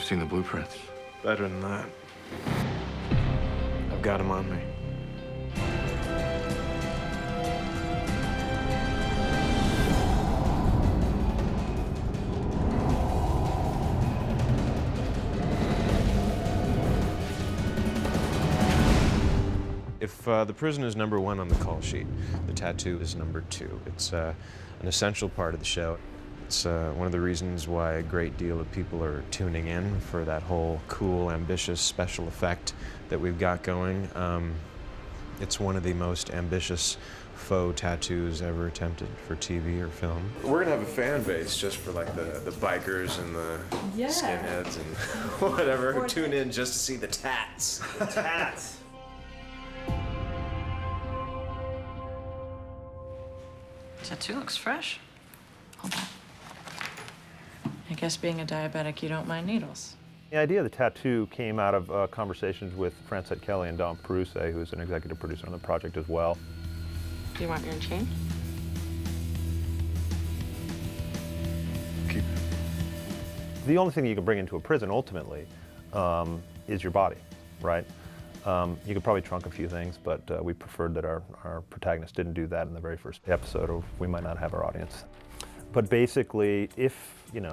seen the blueprints. Better than that. I've got them on me. If the prison is number 1 on the call sheet, the tattoo is number 2. It's an essential part of the show. It's one of the reasons why a great deal of people are tuning in for that whole cool, ambitious special effect that we've got going. It's one of the most ambitious faux tattoos ever attempted for TV or film. We're gonna have a fan base just for like the bikers and the skinheads and whatever who tune in just to see the tats. The tats. Tattoo looks fresh. Hold on. I guess being a diabetic, you don't mind needles. The idea of the tattoo came out of conversations with Francette Kelly and Don Peruse, who's an executive producer on the project as well. Do you want your chain? Keep it. The only thing you can bring into a prison, ultimately, is your body, right? You could probably trunk a few things, but we preferred that our protagonist didn't do that in the very first episode, or we might not have our audience. But basically,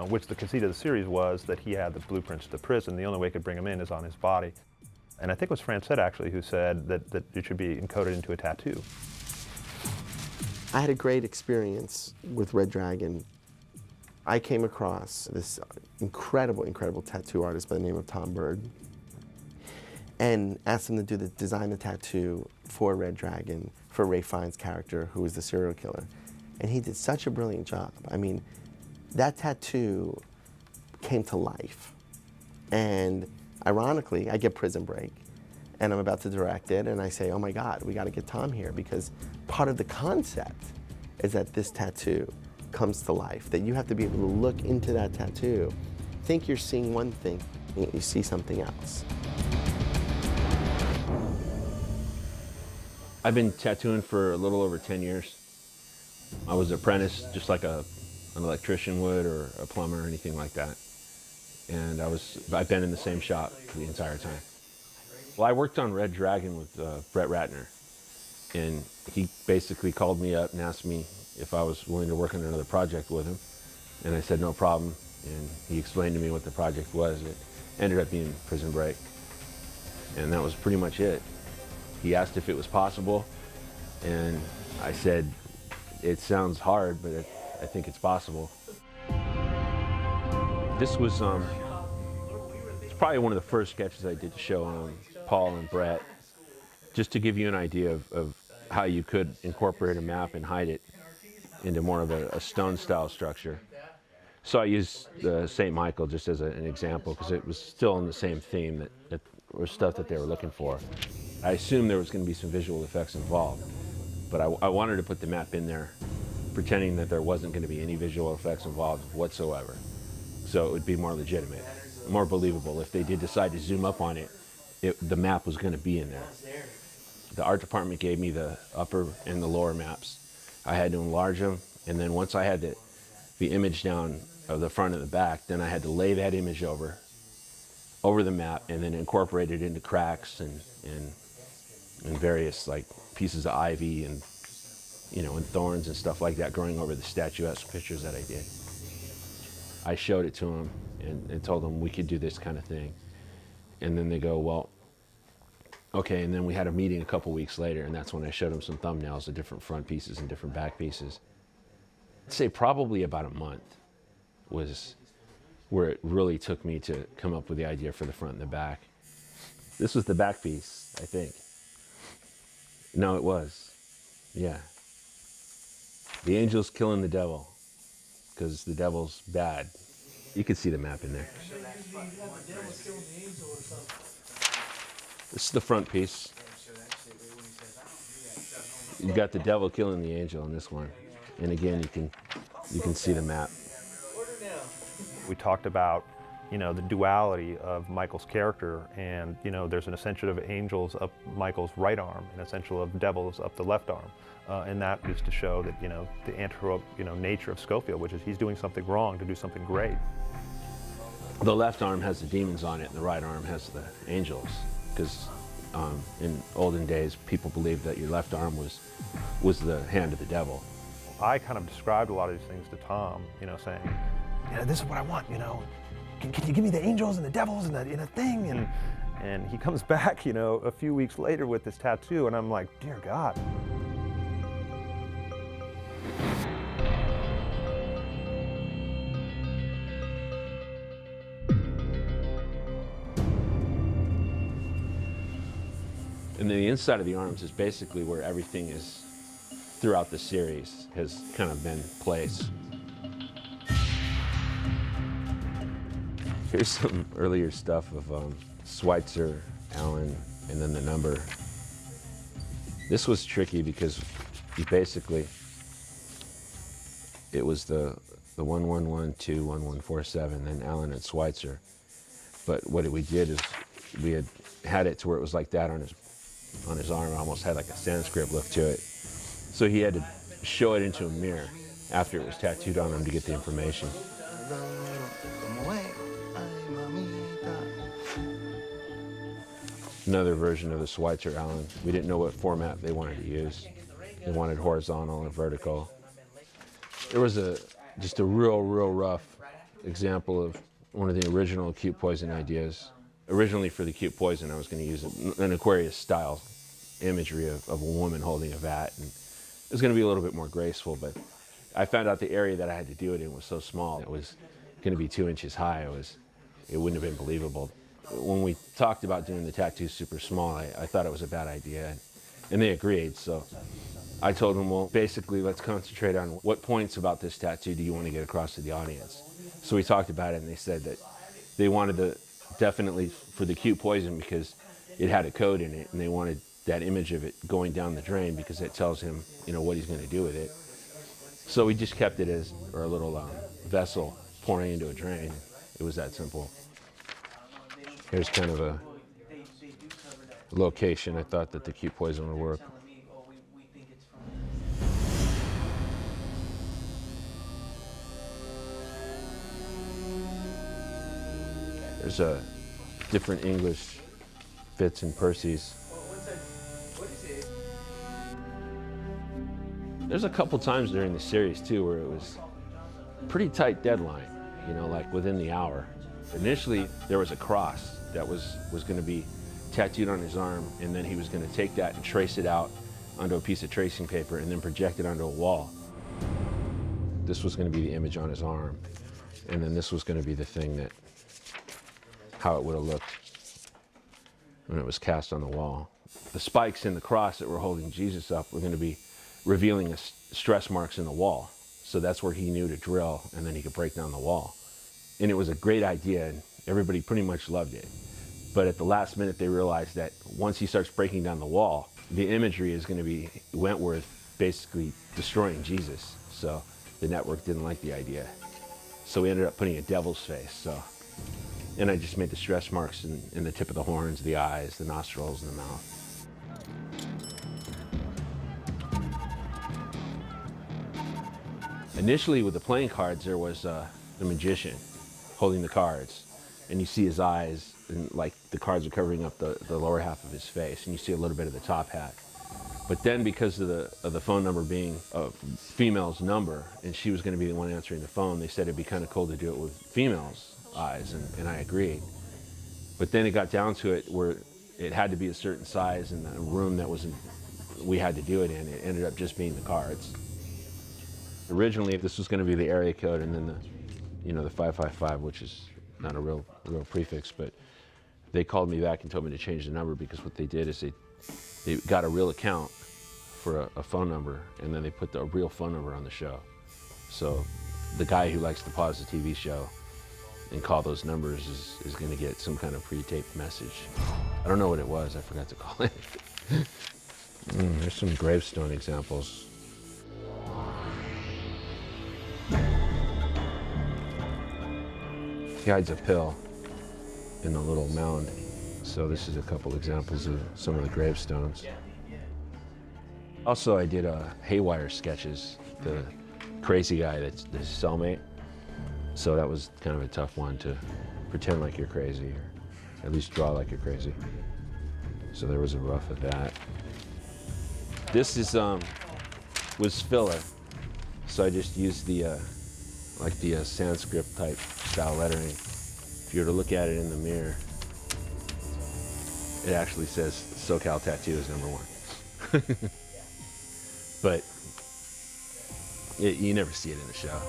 which the conceit of the series was that he had the blueprints to the prison, the only way he could bring them in is on his body. And I think it was Francette, actually, who said that it should be encoded into a tattoo. I had a great experience with Red Dragon. I came across this incredible, incredible tattoo artist by the name of Tom Bird, and asked him to design the tattoo for Red Dragon, for Ray Fiennes' character, who was the serial killer. And he did such a brilliant job. I mean, that tattoo came to life. And ironically, I get Prison Break, and I'm about to direct it, and I say, oh my God, we gotta get Tom here, because part of the concept is that this tattoo comes to life, that you have to be able to look into that tattoo, think you're seeing one thing, and you see something else. I've been tattooing for a little over 10 years. I was an apprentice, just like an electrician would, or a plumber, or anything like that. And I've been in the same shop the entire time. Well, I worked on Red Dragon with Brett Ratner, and he basically called me up and asked me if I was willing to work on another project with him. And I said, no problem. And he explained to me what the project was. It ended up being Prison Break. And that was pretty much it. He asked if it was possible, and I said, it sounds hard, but I think it's possible. This was it's probably one of the first sketches I did to show Paul and Brett, just to give you an idea of how you could incorporate a map and hide it into more of a stone-style structure. So I used St. Michael just as an example, because it was still in the same theme that or stuff that they were looking for. I assumed there was going to be some visual effects involved, but I wanted to put the map in there, pretending that there wasn't going to be any visual effects involved whatsoever. So it would be more legitimate, more believable. If they did decide to zoom up on it, the map was going to be in there. The art department gave me the upper and the lower maps. I had to enlarge them, and then once I had the image down of the front and the back, then I had to lay that image over the map and then incorporate it into cracks and various like pieces of ivy and and thorns and stuff like that growing over the statuesque pictures that I did. I showed it to them and told them we could do this kind of thing. And then they go, well, okay. And then we had a meeting a couple weeks later, and that's when I showed them some thumbnails of different front pieces and different back pieces. I'd say probably about a month was where it really took me to come up with the idea for the front and the back. This was the back piece, I think. No, it was. Yeah. The angel's killing the devil, because the devil's bad. You can see the map in there. This is the front piece. You've got the devil killing the angel in this one. And again, you can see the map. We talked about, the duality of Michael's character, and, there's an ascension of angels up Michael's right arm, and ascension of devils up the left arm. And that is to show that, the anthrope, nature of Schofield, which is he's doing something wrong to do something great. The left arm has the demons on it, and the right arm has the angels, because in olden days, people believed that your left arm was the hand of the devil. I kind of described a lot of these things to Tom, you know, saying, this is what I want, you know. Can you give me the angels and the devils and a thing? And he comes back, you know, a few weeks later with this tattoo, and I'm like, dear God. And then the inside of the arms is basically where everything is throughout the series has kind of been placed. Here's some earlier stuff of Schweitzer, Allen, and then the number. This was tricky because you basically, it was the 1112, 1147, then Allen and Schweitzer. But what we did is we had it to where it was like that on his arm. It almost had like a Sanskrit look to it. So he had to show it into a mirror after it was tattooed on him to get the information. Another version of the Schweitzer Allen. We didn't know what format they wanted to use. They wanted horizontal and vertical. There was just a real rough example of one of the original acute poison ideas. Originally for the acute poison, I was going to use an Aquarius style imagery of a woman holding a vat, and it was going to be a little bit more graceful, but I found out the area that I had to do it in was so small, it was going to be 2 inches high. It wouldn't have been believable. When we talked about doing the tattoo super small, I thought it was a bad idea, and they agreed. So I told them, well, basically, let's concentrate on what points about this tattoo do you want to get across to the audience. So we talked about it, and they said that they wanted definitely for the acute poison because it had a code in it, and they wanted that image of it going down the drain because it tells him, you know, what he's going to do with it. So we just kept it as a little vessel pouring into a drain. It was that simple. Here's kind of a location I thought that the acute poison would work. There's a different English Fitz and Percy's. There's a couple times during the series too where it was a pretty tight deadline, you know, like within the hour. Initially, there was a cross that was going to be tattooed on his arm, and then he was going to take that and trace it out onto a piece of tracing paper and then project it onto a wall. This was going to be the image on his arm, and then this was going to be the thing that, how it would have looked when it was cast on the wall. The spikes in the cross that were holding Jesus up were going to be revealing stress marks in the wall. So that's where he knew to drill, and then he could break down the wall. And it was a great idea, and everybody pretty much loved it. But at the last minute, they realized that once he starts breaking down the wall, the imagery is going to be Wentworth basically destroying Jesus. So the network didn't like the idea. So we ended up putting a devil's face. And I just made the stress marks in the tip of the horns, the eyes, the nostrils, and the mouth. Initially, with the playing cards, there was the magician holding the cards. And you see his eyes, and like the cards are covering up the lower half of his face, and you see a little bit of the top hat. But then because of the phone number being a female's number, and she was going to be the one answering the phone, they said it'd be kind of cool to do it with females' eyes, and I agreed. But then it got down to it where it had to be a certain size and a room that we had to do it in. It ended up just being the cards. Originally, this was going to be the area code, and then the 555, which is not a real prefix, but they called me back and told me to change the number because what they did is they got a real account for a phone number, and then they put the real phone number on the show. So the guy who likes to pause the TV show and call those numbers is going to get some kind of pre-taped message. I don't know what it was. I forgot to call it. There's some gravestone examples. He hides a pill in a little mound. So this is a couple examples of some of the gravestones. Also, I did Haywire sketches, the crazy guy that's his cellmate. So that was kind of a tough one to pretend like you're crazy, or at least draw like you're crazy. So there was a rough of that. This is was filler, so I just used the like the Sanskrit type style lettering. If you were to look at it in the mirror, it actually says SoCal Tattoo is #1. But you never see it in the show.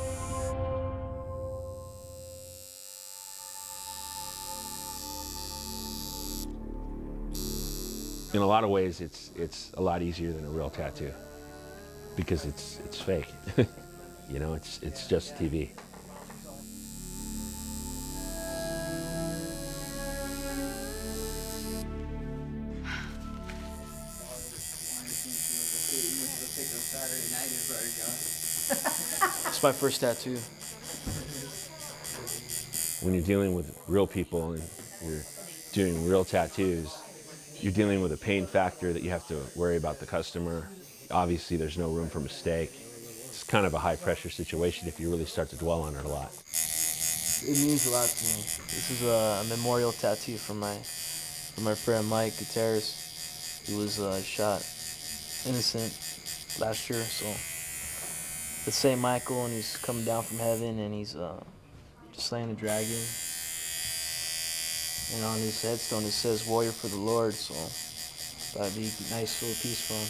In a lot of ways, it's a lot easier than a real tattoo because it's fake. You know, it's just TV. It's my first tattoo. When you're dealing with real people and you're doing real tattoos, you're dealing with a pain factor that you have to worry about the customer. Obviously, there's no room for mistake. It's kind of a high-pressure situation if you really start to dwell on it a lot. It means a lot to me. This is a memorial tattoo from my friend Mike, guitarist. He was shot innocent last year, so it's St. Michael, and he's coming down from heaven, and he's just slaying the dragon. And on his headstone it says "Warrior for the Lord," so that'd be a nice little piece for him.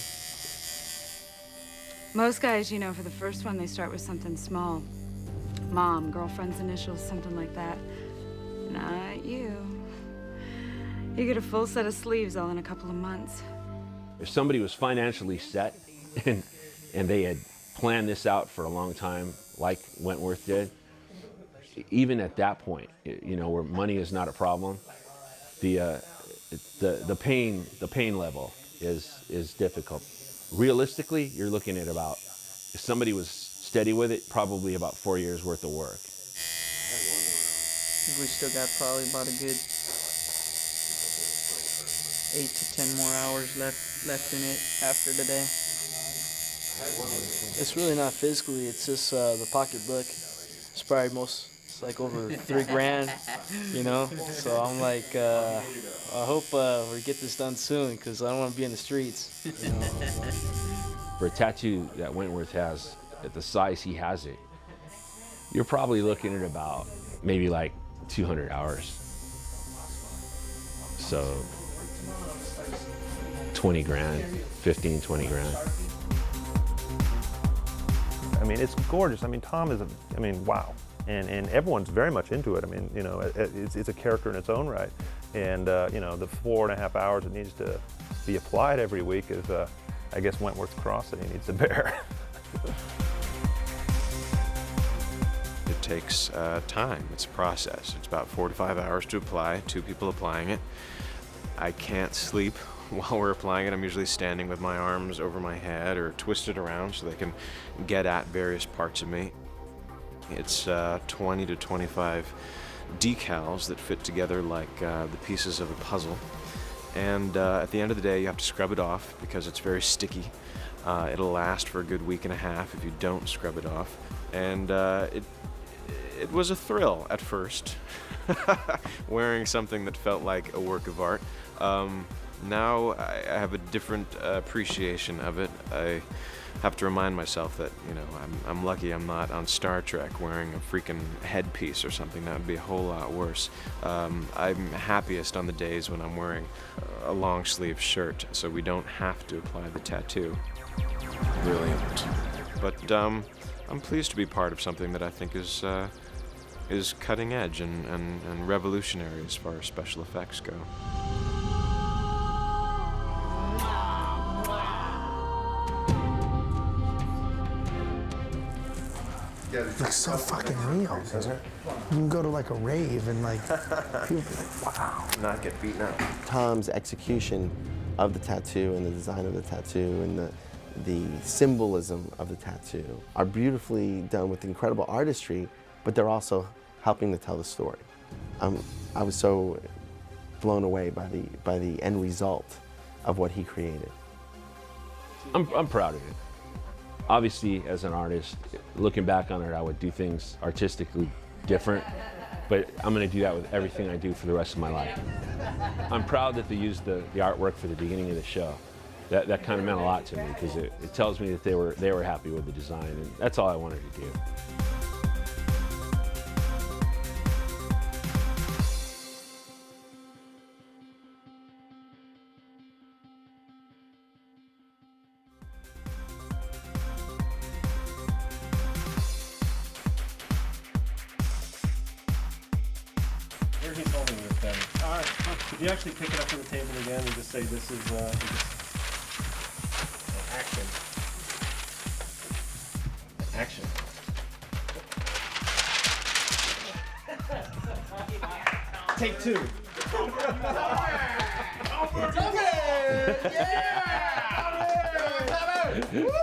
Most guys, you know, for the first one, they start with something small. Mom, girlfriend's initials, something like that. Not you. You get a full set of sleeves all in a couple of months. If somebody was financially set and they had planned this out for a long time, like Wentworth did, even at that point, you know, where money is not a problem, the pain level is difficult. Realistically, you're looking at about, if somebody was steady with it, probably about 4 years worth of work. I think we still got probably about a good 8 to 10 more hours left in it after today. It's really not physically, it's just the pocketbook. It's probably it's like over $3,000, you know? So I'm like, I hope we get this done soon, because I don't want to be in the streets, you know? For a tattoo that Wentworth has, at the size he has it, you're probably looking at about maybe like 200 hours. So 20 grand, 15, 20 grand. I mean, it's gorgeous. I mean, Tom is wow. And everyone's very much into it. I mean, you know, it's a character in its own right. And, you know, the 4.5 hours it needs to be applied every week is, I guess, Wentworth's cross that he needs to bear. It takes time. It's a process. It's about 4 to 5 hours to apply, 2 people applying it. I can't sleep while we're applying it. I'm usually standing with my arms over my head or twisted around so they can get at various parts of me. It's 20 to 25 decals that fit together like the pieces of a puzzle. And at the end of the day, you have to scrub it off because it's very sticky. It'll last for a good week and a half if you don't scrub it off. And it was a thrill at first, wearing something that felt like a work of art. Now I have a different appreciation of it. I have to remind myself that, you know, I'm lucky I'm not on Star Trek wearing a freaking headpiece or something. That would be a whole lot worse. I'm happiest on the days when I'm wearing a long sleeve shirt, so we don't have to apply the tattoo. Brilliant. But I'm pleased to be part of something that I think is cutting edge and revolutionary as far as special effects go. It looks so fucking real, doesn't it? You can go to like a rave and like, people be like, wow. Not get beaten up. Tom's execution of the tattoo and the design of the tattoo and the symbolism of the tattoo are beautifully done with incredible artistry, but they're also helping to tell the story. I was so blown away by the end result of what he created. I'm proud of it. Obviously, as an artist, looking back on it, I would do things artistically different. but I'm going to do that with everything I do for the rest of my life. I'm proud that they used the artwork for the beginning of the show. That kind of meant a lot to me because it tells me that they were happy with the design, and that's all I wanted to do. Where he's holding this then. All right. Could you actually pick it up from the table again and just say this is action. Action. Take two. Yeah!